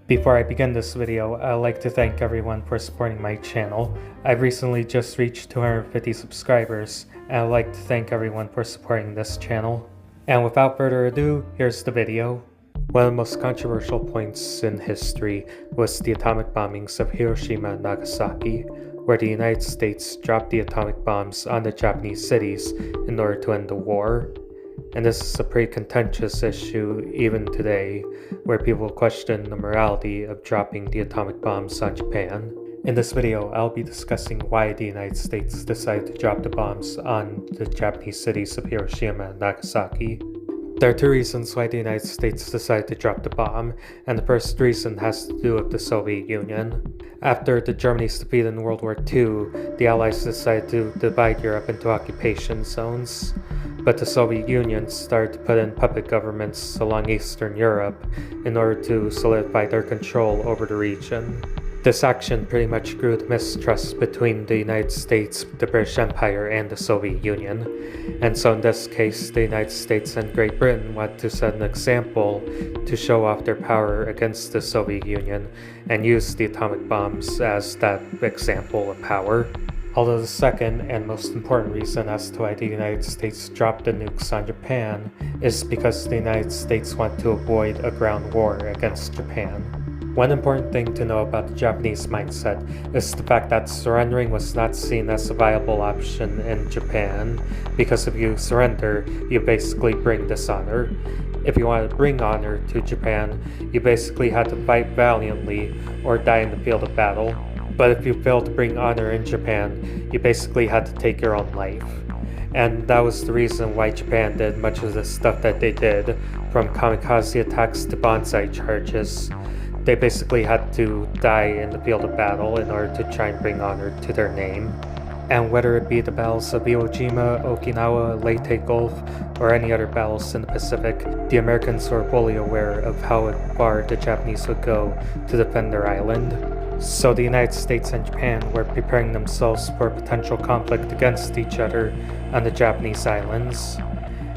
Before I begin this video, I'd like to thank everyone for supporting my channel. I've recently just reached 250 subscribers, and I'd like to thank everyone for supporting this channel. And without further ado, here's the video. One of the most controversial points in history was the atomic bombings of Hiroshima and Nagasaki, where the United States dropped the atomic bombs on the Japanese cities in order to end the war. And this is a pretty contentious issue even today, where people question the morality of dropping the atomic bombs on Japan. In this video, I'll be discussing why the United States decided to drop the bombs on the Japanese cities of Hiroshima and Nagasaki. There are two reasons why the United States decided to drop the bomb, and the first reason has to do with the Soviet Union. After the Germany's defeat in World War II, the Allies decided to divide Europe into occupation zones. But the Soviet Union started to put in puppet governments along Eastern Europe in order to solidify their control over the region. This action pretty much grew the mistrust between the United States, the British Empire, and the Soviet Union. And so in this case, the United States and Great Britain wanted to set an example to show off their power against the Soviet Union and use the atomic bombs as that example of power. Although the second and most important reason as to why the United States dropped the nukes on Japan is because the United States wanted to avoid a ground war against Japan. One important thing to know about the Japanese mindset is the fact that surrendering was not seen as a viable option in Japan, because if you surrender, you basically bring dishonor. If you wanted to bring honor to Japan, you basically had to fight valiantly or die in the field of battle. But if you failed to bring honor in Japan, you basically had to take your own life. And that was the reason why Japan did much of the stuff that they did, from kamikaze attacks to bonsai charges. They basically had to die in the field of battle in order to try and bring honor to their name. And whether it be the battles of Iwo Jima, Okinawa, Leyte Gulf, or any other battles in the Pacific, the Americans were fully aware of how far the Japanese would go to defend their island. So the United States and Japan were preparing themselves for potential conflict against each other on the Japanese islands.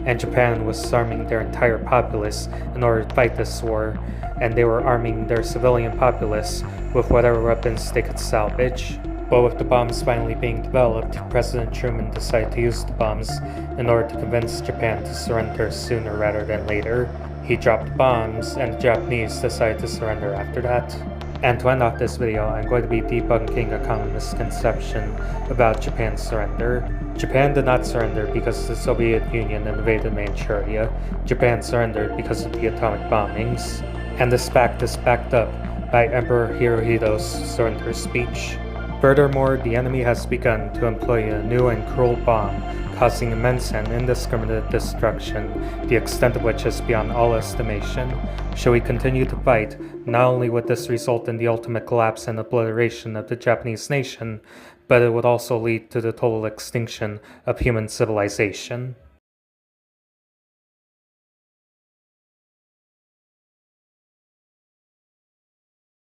And Japan was arming their entire populace in order to fight this war, and they were arming their civilian populace with whatever weapons they could salvage. But with the bombs finally being developed, President Truman decided to use the bombs in order to convince Japan to surrender sooner rather than later. He dropped the bombs, and the Japanese decided to surrender after that. And to end off this video, I'm going to be debunking a common misconception about Japan's surrender. Japan did not surrender because the Soviet Union invaded Manchuria. Japan surrendered because of the atomic bombings. And this fact is backed up by Emperor Hirohito's surrender speech. Furthermore, the enemy has begun to employ a new and cruel bomb, causing immense and indiscriminate destruction, the extent of which is beyond all estimation. Should we continue to fight, not only would this result in the ultimate collapse and obliteration of the Japanese nation, but it would also lead to the total extinction of human civilization.